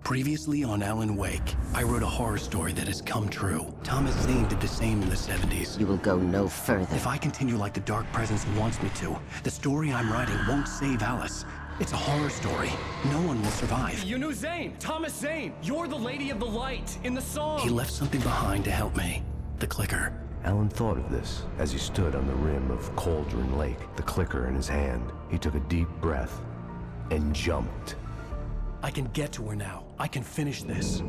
Previously on Alan Wake, I wrote a horror story that has come true. Thomas Zane did the same in the 70s. You will go no further. If I continue like the Dark Presence wants me to, the story I'm writing won't save Alice. It's a horror story. No one will survive. You knew Zane! Thomas Zane! You're the Lady of the Light in the song! He left something behind to help me. The clicker. Alan thought of this as he stood on the rim of Cauldron Lake, the clicker in his hand. He took a deep breath and jumped. I can get to her now. I can finish this.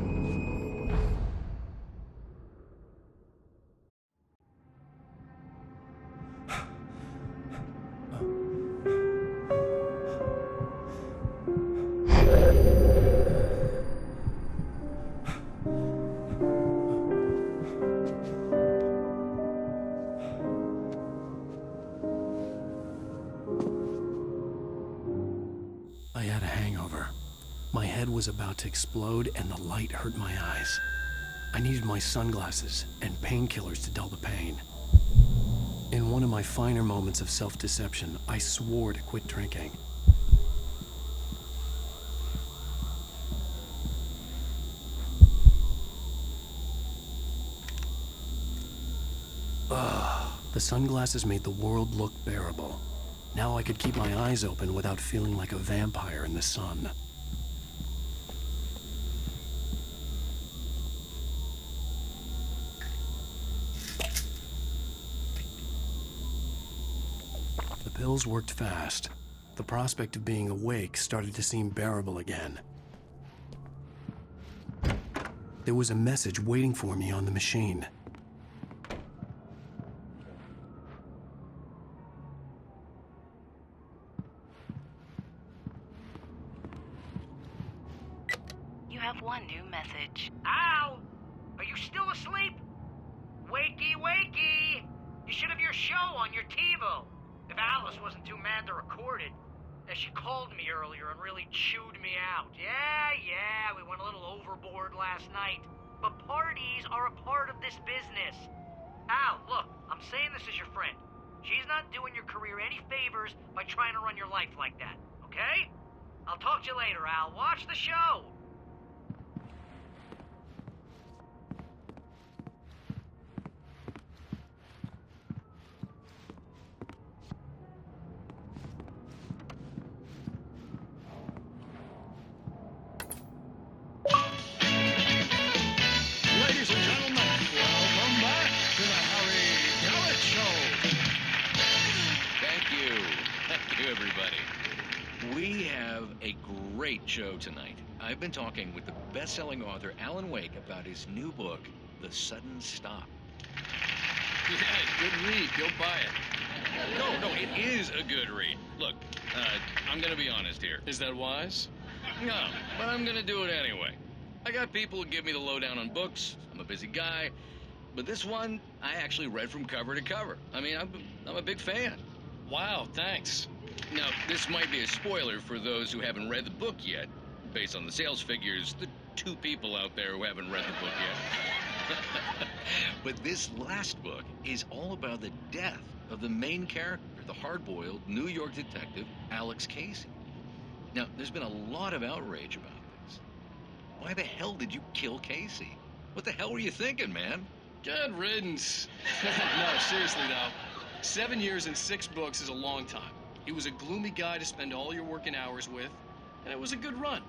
I had a hangover. My head was about to explode and the light hurt my eyes. I needed my sunglasses and painkillers to dull the pain. In one of my finer moments of self-deception, I swore to quit drinking. The sunglasses made the world look bearable. Now I could keep my eyes open without feeling like a vampire in the sun. The pills worked fast. The prospect of being awake started to seem bearable again. There was a message waiting for me on the machine. You have one new message. Al! Are you still asleep? Wakey, wakey! You should have your show on your TiVo. If Alice wasn't too mad to record it. She called me earlier and really chewed me out. Yeah, we went a little overboard last night. But parties are a part of this business. Al, look, I'm saying this as your friend. She's not doing your career any favors by trying to run your life like that, okay? I'll talk to you later, Al. Watch the show. Ladies and gentlemen, welcome back to the Harry Gallet Show. Thank you. Thank you, everybody. We have a great show tonight. I've been talking with the best-selling author Alan Wake about his new book, The Sudden Stop. Yeah, good read. Go buy it. No, it is a good read. Look, I'm gonna be honest here. Is that wise? No, but I'm gonna do it anyway. I got people who give me the lowdown on books. I'm a busy guy. But this one, I actually read from cover to cover. I mean, I'm a big fan. Wow, thanks. Now, this might be a spoiler for those who haven't read the book yet. Based on the sales figures, the 2 people out there who haven't read the book yet. But this last book is all about the death of the main character, the hard-boiled New York detective, Alex Casey. Now, there's been a lot of outrage about this. Why the hell did you kill Casey? What the hell were you thinking, man? Good riddance. No, seriously, though. 7 years and 6 books is a long time. He was a gloomy guy to spend all your working hours with, and it was a good run.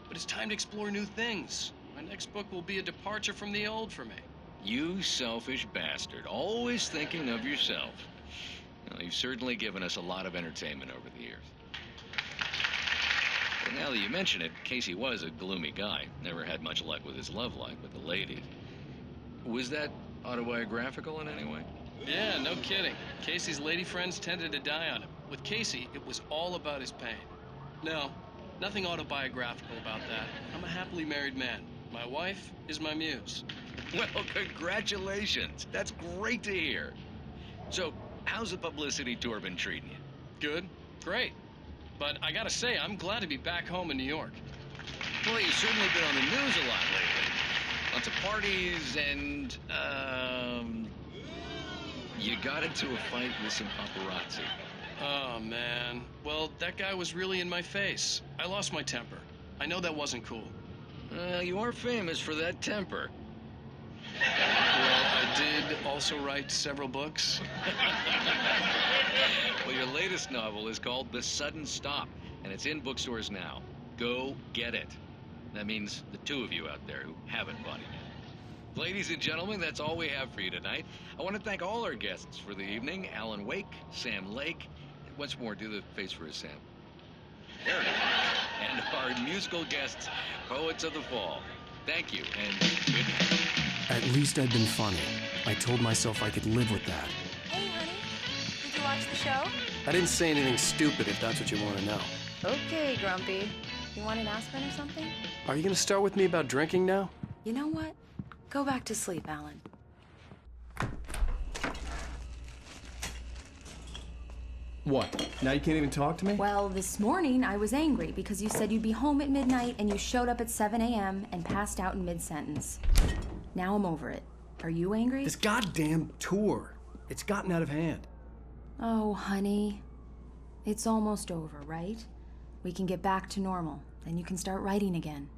But it's time to explore new things. My next book will be a departure from the old for me. You selfish bastard, always thinking of yourself. Well, you've certainly given us a lot of entertainment over the years. But now that you mention it, Casey was a gloomy guy. Never had much luck with his love life with the ladies. Was that autobiographical in any way? Yeah, no kidding. Casey's lady friends tended to die on him. With Casey, it was all about his pain. No, nothing autobiographical about that. I'm a happily married man. My wife is my muse. Well, congratulations. That's great to hear. So, how's the publicity tour been treating you? Good, great. But I gotta say, I'm glad to be back home in New York. Well, you've certainly been on the news a lot lately. Lots of parties and, you got into a fight with some paparazzi. Oh, man. Well, that guy was really in my face. I lost my temper. I know that wasn't cool. You are famous for that temper. Well, I did also write several books. Well, your latest novel is called The Sudden Stop, and it's in bookstores now. Go get it. That means the two of you out there who haven't bought it yet. Ladies and gentlemen, that's all we have for you tonight. I want to thank all our guests for the evening. Alan Wake, Sam Lake. Once more, do the face for us, Sam. There it is. And our musical guests, Poets of the Fall. Thank you, and good night. At least I'd been funny. I told myself I could live with that. Hey, honey. Did you watch the show? I didn't say anything stupid, if that's what you want to know. Okay, Grumpy. You want an aspirin or something? Are you going to start with me about drinking now? You know what? Go back to sleep, Alan. What? Now you can't even talk to me? Well, this morning I was angry because you said you'd be home at midnight and you showed up at 7 a.m. and passed out in mid-sentence. Now I'm over it. Are you angry? This goddamn tour. It's gotten out of hand. Oh, honey. It's almost over, right? We can get back to normal. Then you can start writing again.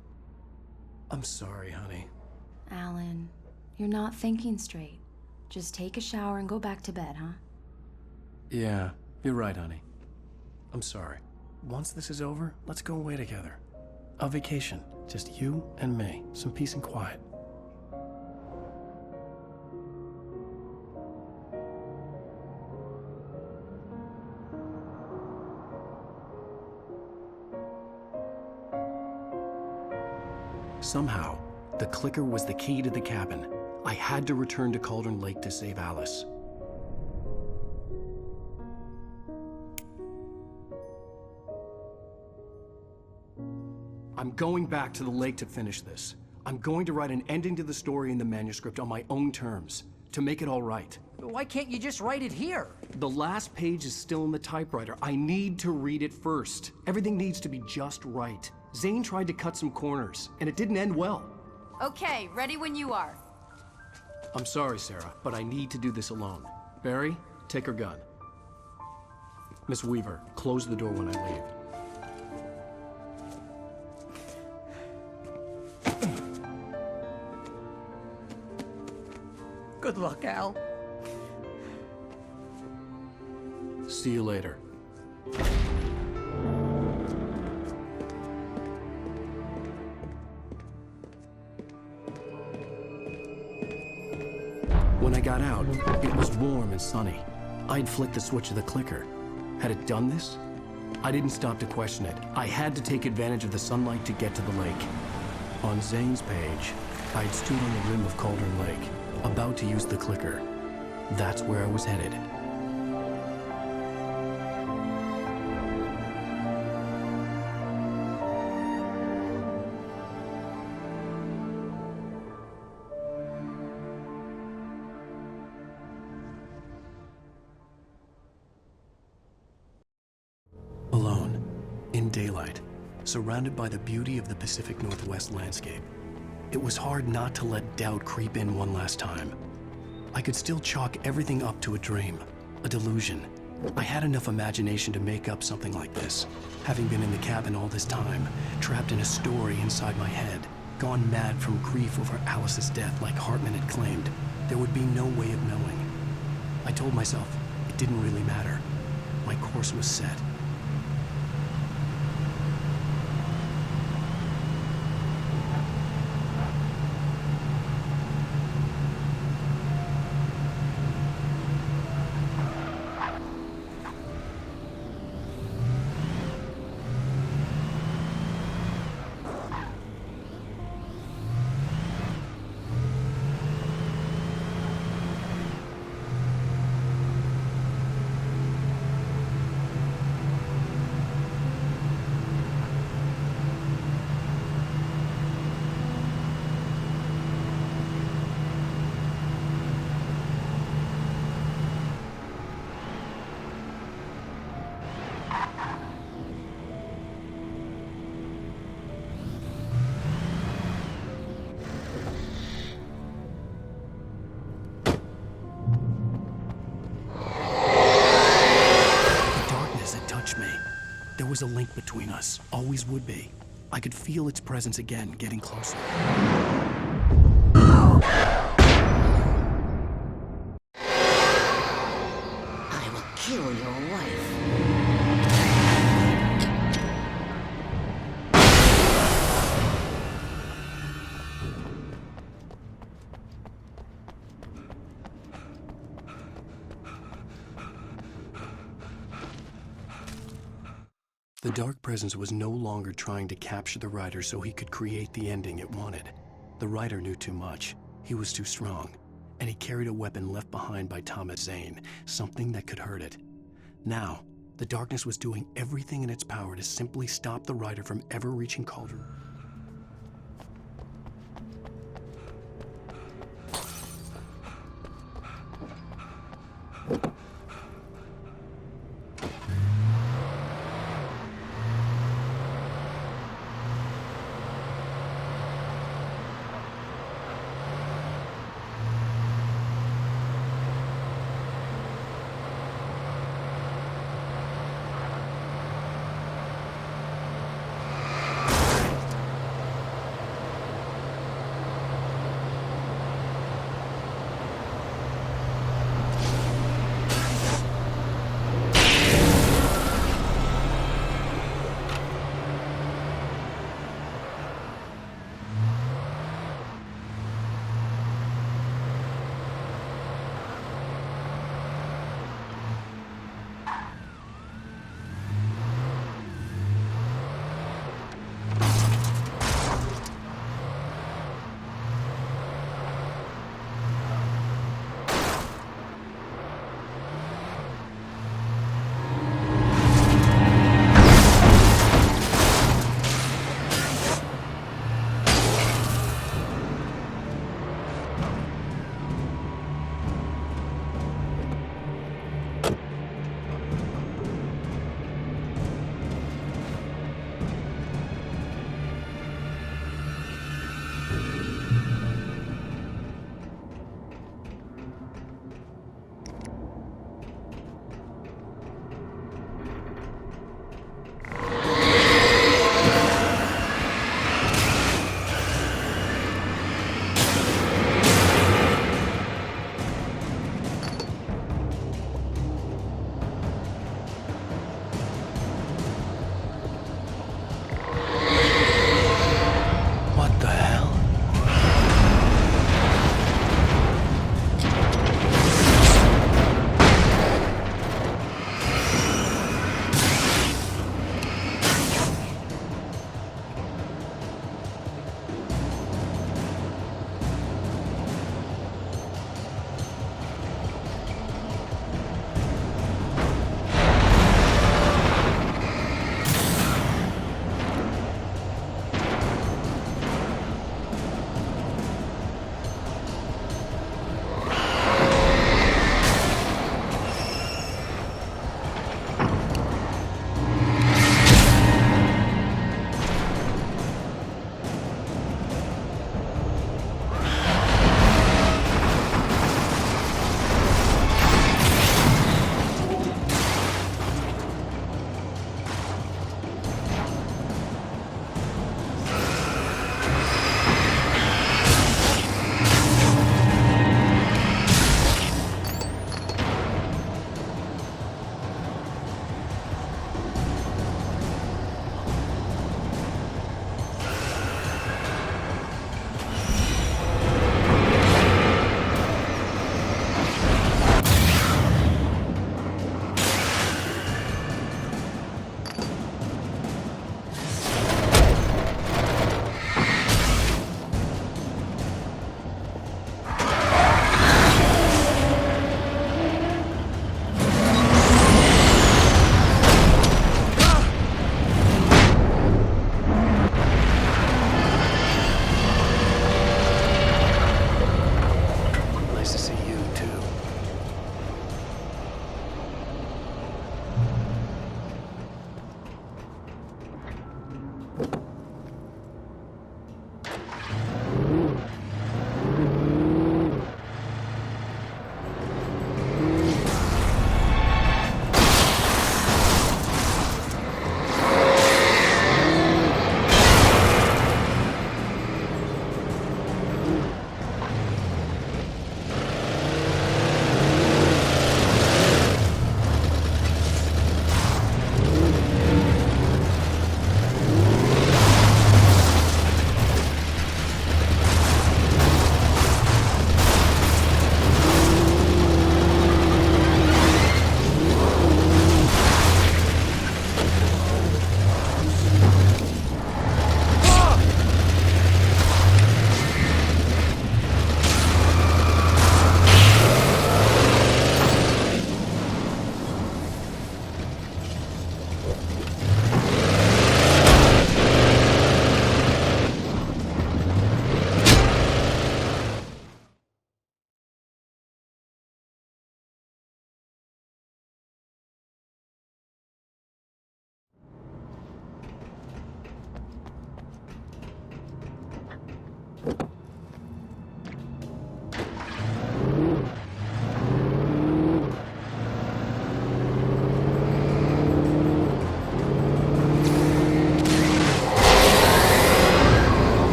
I'm sorry, honey. Alan, you're not thinking straight. Just take a shower and go back to bed, huh? Yeah, you're right, honey. I'm sorry. Once this is over, let's go away together. A vacation. Just you and me. Some peace and quiet. Somehow, the clicker was the key to the cabin. I had to return to Cauldron Lake to save Alice. I'm going back to the lake to finish this. I'm going to write an ending to the story in the manuscript on my own terms, to make it all right. Why can't you just write it here? The last page is still in the typewriter. I need to read it first. Everything needs to be just right. Zane tried to cut some corners, and it didn't end well. Okay, ready when you are. I'm sorry, Sarah, but I need to do this alone. Barry, take her gun. Miss Weaver, close the door when I leave. Good luck, Al. See you later. When I got out, it was warm and sunny. I'd flicked the switch of the clicker. Had it done this? I didn't stop to question it. I had to take advantage of the sunlight to get to the lake. On Zane's page, I'd stood on the rim of Cauldron Lake, about to use the clicker. That's where I was headed. Alone, in daylight, surrounded by the beauty of the Pacific Northwest landscape. It was hard not to let doubt creep in one last time. I could still chalk everything up to a dream, a delusion. I had enough imagination to make up something like this, having been in the cabin all this time, trapped in a story inside my head, gone mad from grief over Alice's death like Hartman had claimed. There would be no way of knowing. I told myself it didn't really matter. My course was set. There was a link between us, always would be. I could feel its presence again, getting closer. I will kill your wife. The dark presence was no longer trying to capture the writer so he could create the ending it wanted. The writer knew too much. He was too strong. And he carried a weapon left behind by Thomas Zane, something that could hurt it. Now, the darkness was doing everything in its power to simply stop the writer from ever reaching Cauldron.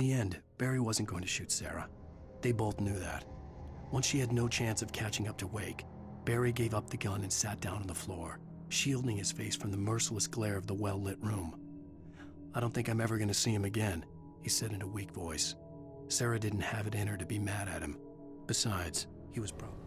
the end, Barry wasn't going to shoot Sarah. They both knew that. Once she had no chance of catching up to Wake, Barry gave up the gun and sat down on the floor, shielding his face from the merciless glare of the well-lit room. "I don't think I'm ever going to see him again," he said in a weak voice. Sarah didn't have it in her to be mad at him. Besides, he was probably...